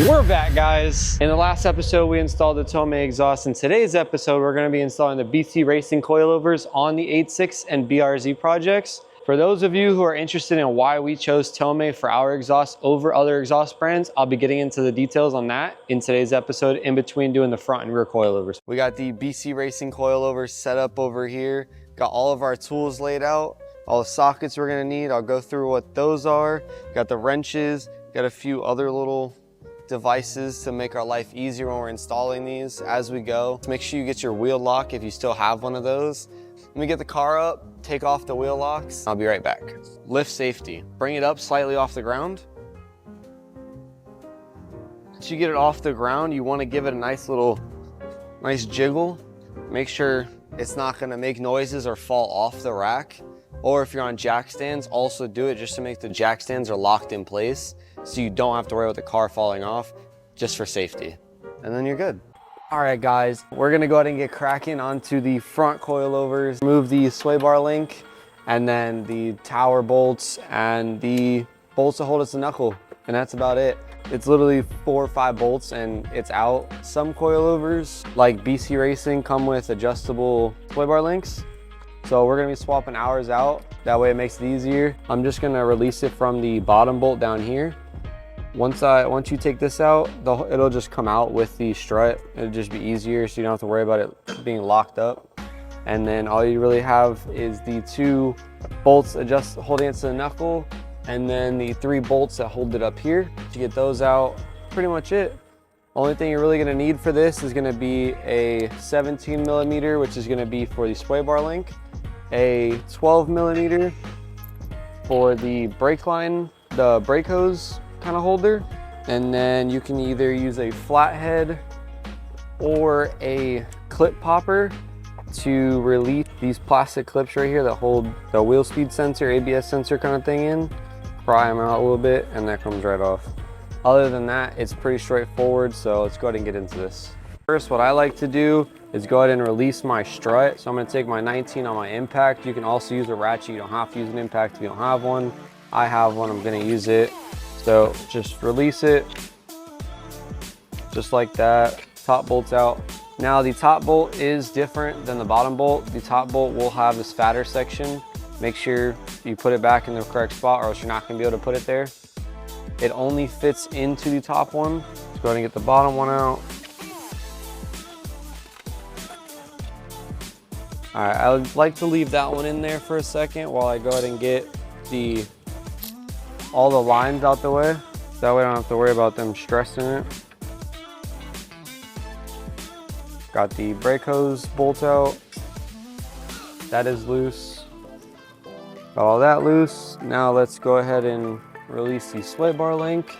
We're back, guys. In the last episode, we installed the Tomei exhaust. In today's episode, we're going to be installing the BC Racing Coilovers on the 86 and BRZ projects. For those of you who are interested in why we chose Tomei for our exhaust over other exhaust brands, I'll be getting into the details on that in today's episode in between doing the front and rear coilovers. We got the BC Racing coilovers set up over here. Got all of our tools laid out, all the sockets we're gonna need. I'll go through what those are. Got the wrenches, got a few other little devices to make our life easier when we're installing these as we go. Make sure you get your wheel lock if you still have one of those. Let me get the car up, take off the wheel locks. I'll be right back. Lift safety. Bring it up slightly off the ground. Once you get it off the ground, you want to give it a nice jiggle. Make sure it's not going to make noises or fall off the rack. Or if you're on jack stands, also do it just to make the jack stands are locked in place so you don't have to worry about the car falling off, just for safety. And then you're good. All right, guys, we're gonna go ahead and get cracking onto the front coilovers. Remove the sway bar link and then the tower bolts and the bolts to hold us the knuckle. And that's about it. It's literally 4 or 5 bolts and it's out. Some coilovers, like BC Racing, come with adjustable sway bar links. So we're gonna be swapping ours out. That way it makes it easier. I'm just gonna release it from the bottom bolt down here. Once you take this out, it'll just come out with the strut. It'll just be easier so you don't have to worry about it being locked up. And then all you really have is the 2 bolts holding it to the knuckle, and then the 3 bolts that hold it up here. To get those out, pretty much it. Only thing you're really gonna need for this is gonna be a 17 millimeter, which is gonna be for the sway bar link, a 12 millimeter for the brake line, the brake hose kind of holder, and then you can either use a flathead or a clip popper to release these plastic clips right here that hold the wheel speed sensor, ABS sensor kind of thing in. Pry them out a little bit and that comes right off. Other than that, it's pretty straightforward, so let's go ahead and get into this. First, what I like to do is go ahead and release my strut. So I'm gonna take my 19 on my impact. You can also use a ratchet. You don't have to use an impact if you don't have one. I have one, I'm gonna use it. So just release it, just like that. Top bolt's out. Now the top bolt is different than the bottom bolt. The top bolt will have this fatter section. Make sure you put it back in the correct spot or else you're not gonna be able to put it there. It only fits into the top one. Let's go ahead and get the bottom one out. All right, I would like to leave that one in there for a second while I go ahead and get all the lines out the way. That way I don't have to worry about them stressing it. Got the brake hose bolt out. That is loose. Got all that loose. Now let's go ahead and release the sway bar link.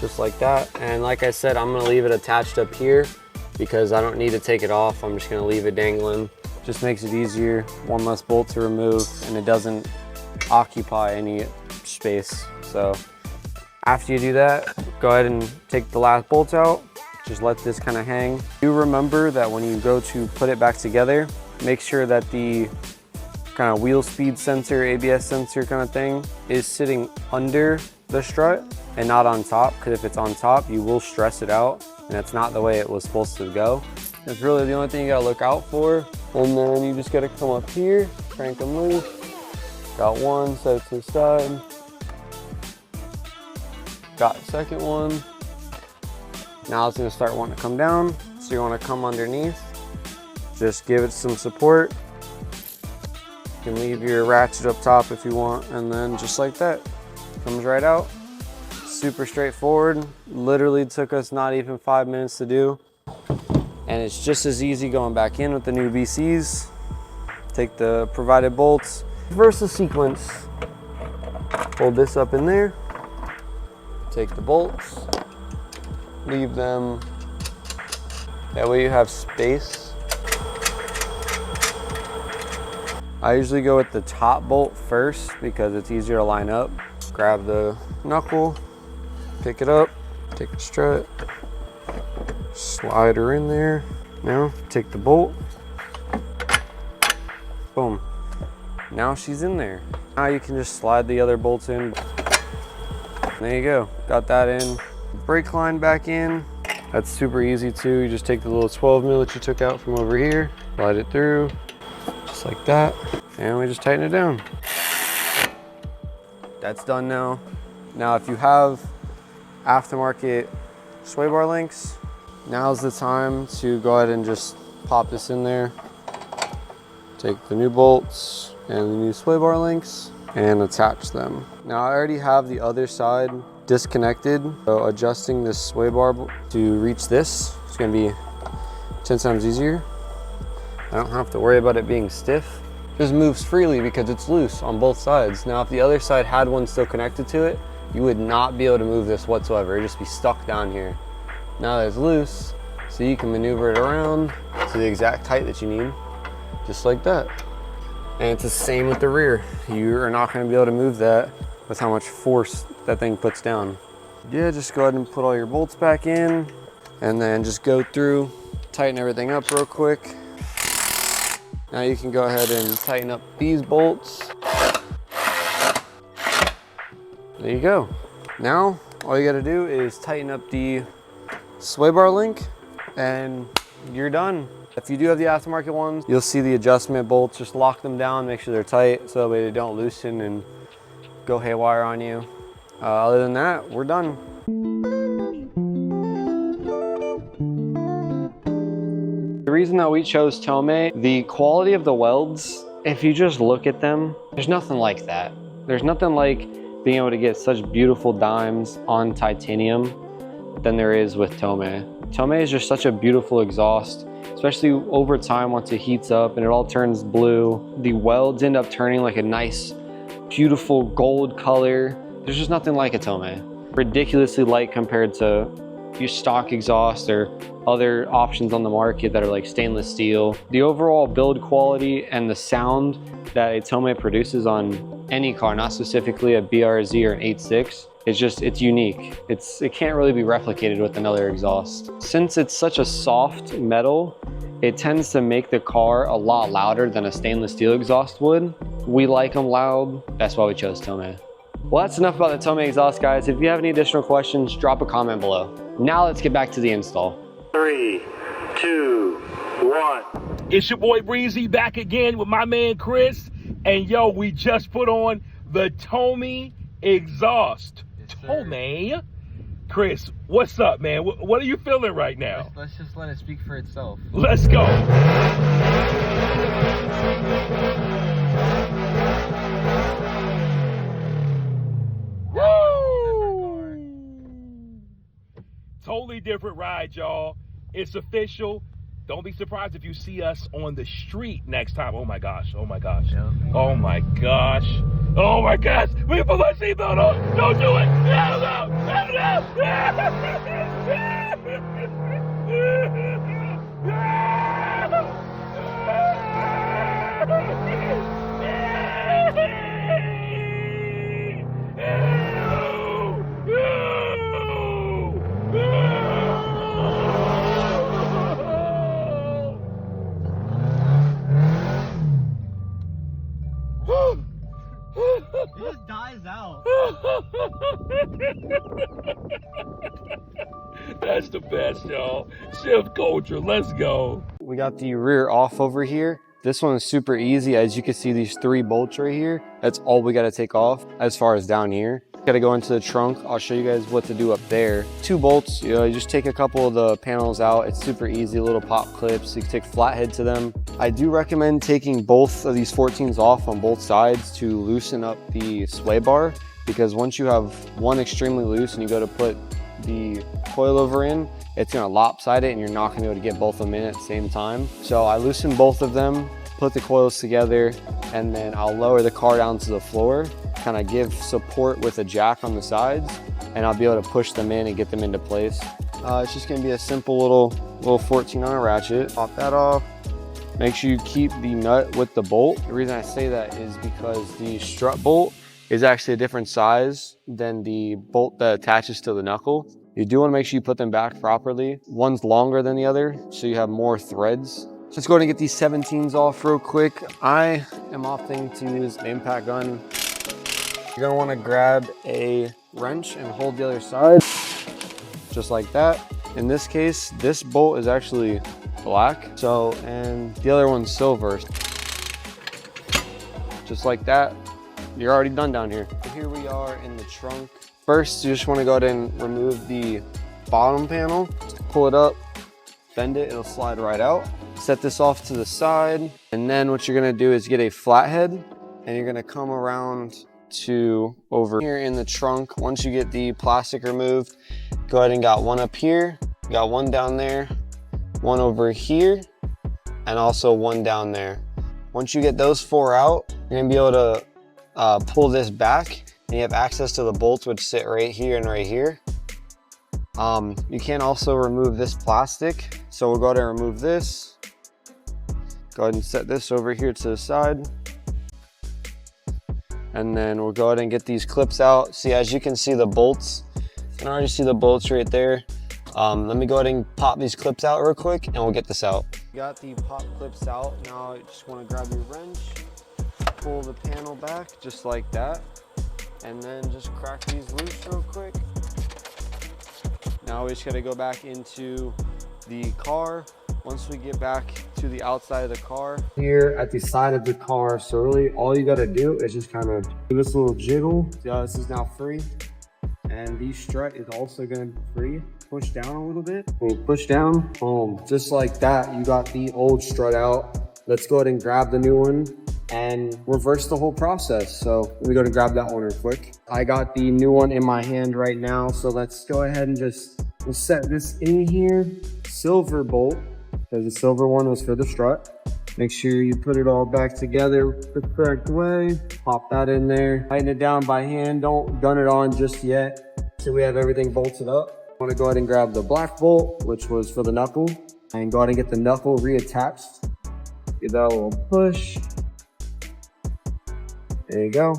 Just like that. And like I said, I'm gonna leave it attached up here because I don't need to take it off. I'm just gonna leave it dangling. Just makes it easier, one less bolt to remove, and it doesn't occupy any space. So after you do that, go ahead and take the last bolt out. Just let this kind of hang. Do remember that when you go to put it back together, make sure that the kind of wheel speed sensor, ABS sensor kind of thing is sitting under the strut and not on top, because if it's on top, you will stress it out, and that's not the way it was supposed to go. That's really the only thing you gotta look out for. And then you just gotta come up here, crank them loose. Got one, set it to the side. Got the second one. Now it's gonna start wanting to come down. So you wanna come underneath. Just give it some support. You can leave your ratchet up top if you want, and then just like that, comes right out. Super straightforward. Literally took us not even 5 minutes to do. And it's just as easy going back in with the new BCs. Take the provided bolts, reverse the sequence. Hold this up in there. Take the bolts, leave them. That way you have space. I usually go with the top bolt first because it's easier to line up. Grab the knuckle, pick it up, take the strut, slide her in there. Now take the bolt, boom. Now she's in there. Now you can just slide the other bolts in. There you go, got that in. Brake line back in. That's super easy too. You just take the little 12 mil that you took out from over here, slide it through, just like that, and we just tighten it down. That's done now. Now, if you have aftermarket sway bar links, now's the time to go ahead and just pop this in there. Take the new bolts and the new sway bar links and attach them. Now, I already have the other side disconnected, so adjusting this sway bar to reach this is gonna be 10 times easier. I don't have to worry about it being stiff. It just moves freely because it's loose on both sides. Now, if the other side had one still connected to it, you would not be able to move this whatsoever. It'd just be stuck down here. Now that it's loose, so you can maneuver it around to the exact height that you need, just like that. And it's the same with the rear. You are not gonna be able to move that with how much force that thing puts down. Yeah, just go ahead and put all your bolts back in and then just go through, tighten everything up real quick. Now you can go ahead and tighten up these bolts. There you go. Now, all you gotta do is tighten up the sway bar link and you're done. If you do have the aftermarket ones, you'll see the adjustment bolts. Just lock them down, make sure they're tight so that way they don't loosen and go haywire on you. Other than that, we're done. The reason that we chose Tomei, the quality of the welds, if you just look at them, there's nothing like that. There's nothing like being able to get such beautiful dimes on titanium than there is with Tomei. Tomei is just such a beautiful exhaust, especially over time once it heats up and it all turns blue. The welds end up turning like a nice, beautiful gold color. There's just nothing like a Tomei. Ridiculously light compared to your stock exhaust or other options on the market that are like stainless steel. The overall build quality and the sound that a Tomei produces on any car, not specifically a BRZ or an 86, it's unique. It can't really be replicated with another exhaust. Since it's such a soft metal, it tends to make the car a lot louder than a stainless steel exhaust would. We like them loud, that's why we chose Tomei. Well, that's enough about the Tomei exhaust, guys. If you have any additional questions, drop a comment below. Now let's get back to the install. 3, 2, 1. It's your boy Breezy back again with my man Chris. And yo, we just put on the Tomei exhaust. Yes, Tomei. Chris, what's up, man? What are you feeling right now? Let's just let it speak for itself. Let's go. Totally different ride, y'all. It's official. Don't be surprised if you see us on the street next time. Oh my gosh. Oh my gosh. Yep. Oh my gosh. Oh my gosh. We put my seatbelt on. Don't do it. No, no, It just dies out. That's the best, y'all. Shift culture, let's go. We got the rear off over here. This one is super easy. As you can see, these 3 bolts right here, that's all we got to take off as far as down here. Got to go into the trunk. I'll show you guys what to do up there. 2 bolts, you just take a couple of the panels out. It's super easy, little pop clips. You can take flathead to them. I do recommend taking both of these 14s off on both sides to loosen up the sway bar, because once you have one extremely loose and you go to put the coilover in, it's gonna lopside it and you're not gonna be able to get both of them in at the same time. So I loosen both of them, put the coils together, and then I'll lower the car down to the floor, kind of give support with a jack on the sides, and I'll be able to push them in and get them into place. It's just gonna be a simple little 14 on a ratchet. Pop that off. Make sure you keep the nut with the bolt. The reason I say that is because the strut bolt is actually a different size than the bolt that attaches to the knuckle. You do want to make sure you put them back properly. One's longer than the other, so you have more threads. So let's go ahead and get these 17s off real quick. I am opting to use an impact gun. You're gonna want to grab a wrench and hold the other side, just like that. In this case, this bolt is actually black, so, and the other one's silver. Just like that, you're already done down here. Here we are in the trunk. First, you just want to go ahead and remove the bottom panel, pull it up, bend it, it'll slide right out. Set this off to the side, and then what you're gonna do is get a flathead, and you're gonna come around to over here in the trunk. Once you get the plastic removed, go ahead and got one up here, got one down there, one over here, and also one down there. Once you get those 4 out, you're gonna be able to pull this back, and you have access to the bolts which sit right here and right here. You can also remove this plastic, so we'll go ahead and remove this. Go ahead and set this over here to the side. And then we'll go ahead and get these clips out. See, as you can see the bolts, you can already see the bolts right there. Let me go ahead and pop these clips out real quick and we'll get this out. Got the pop clips out. Now you just want to grab your wrench, pull the panel back just like that, and then just crack these loose real quick. Now we just gotta go back into the car. Once we get back to the outside of the car, here at the side of the car, so really all you gotta do is just kind of do this little jiggle. See how this is now free? And the strut is also gonna be free. Push down a little bit. We'll push down, boom. Just like that, you got the old strut out. Let's go ahead and grab the new one and reverse the whole process. So let me go to grab that one real quick. I got the new one in my hand right now, so let's go ahead and just we'll set this in here. Silver bolt, because the silver one was for the strut. Make sure you put it all back together the correct way. Pop that in there. Tighten it down by hand. Don't gun it on just yet till we have everything bolted up. I want to go ahead and grab the black bolt, which was for the knuckle, and go ahead and get the knuckle reattached. Give that a little push. There you go.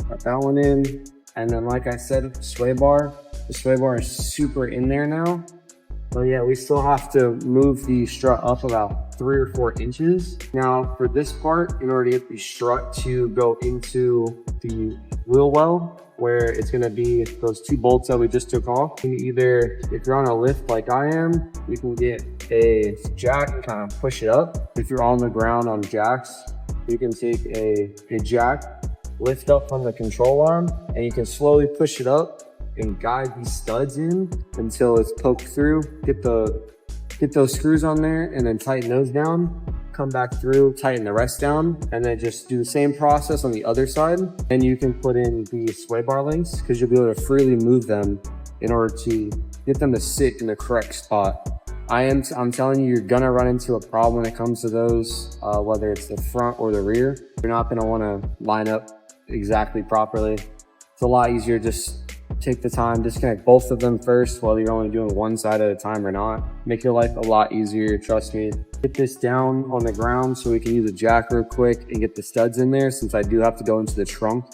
Got that one in. And then like I said, sway bar. The sway bar is super in there now. So yeah, we still have to move the strut up about 3 or 4 inches. Now for this part, in order to get the strut to go into the wheel well, where it's gonna be those 2 bolts that we just took off, you can either, if you're on a lift like I am, you can get a jack and kind of push it up. If you're on the ground on jacks, you can take a jack, lift up from the control arm, and you can slowly push it up and guide these studs in until it's poked through. Get those screws on there and then tighten those down. Come back through, tighten the rest down, and then just do the same process on the other side. And you can put in the sway bar links because you'll be able to freely move them in order to get them to sit in the correct spot. I'm telling you, you're gonna run into a problem when it comes to those, whether it's the front or the rear. You're not gonna wanna line up exactly properly. It's a lot easier, just take the time, disconnect both of them first, whether you're only doing one side at a time or not. Make your life a lot easier, trust me. Get this down on the ground so we can use a jack real quick and get the studs in there, since I do have to go into the trunk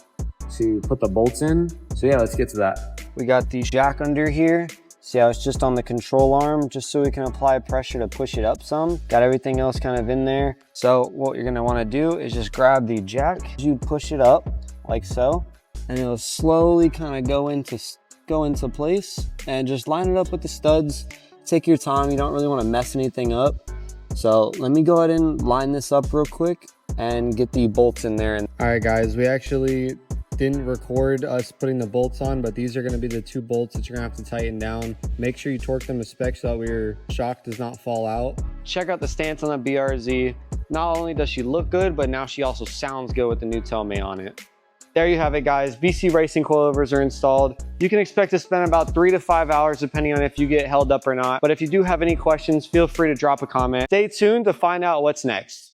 to put the bolts in. So yeah, let's get to that. We got the jack under here. See how it's just on the control arm, just so we can apply pressure to push it up some. Got everything else kind of in there. So what you're gonna wanna do is just grab the jack. You push it up like so, and it'll slowly kind of go into place, and just line it up with the studs. Take your time, you don't really wanna mess anything up. So let me go ahead and line this up real quick and get the bolts in there. All right guys, we actually didn't record us putting the bolts on, but these are going to be the 2 bolts that you're going to have to tighten down. Make sure you torque them to spec so that your shock does not fall out. Check out the stance on the BRZ. Not only does she look good, but now she also sounds good with the new Tomei on it. There you have it guys, BC Racing Coilovers are installed. You can expect to spend about 3 to 5 hours depending on if you get held up or not. But if you do have any questions, feel free to drop a comment. Stay tuned to find out what's next.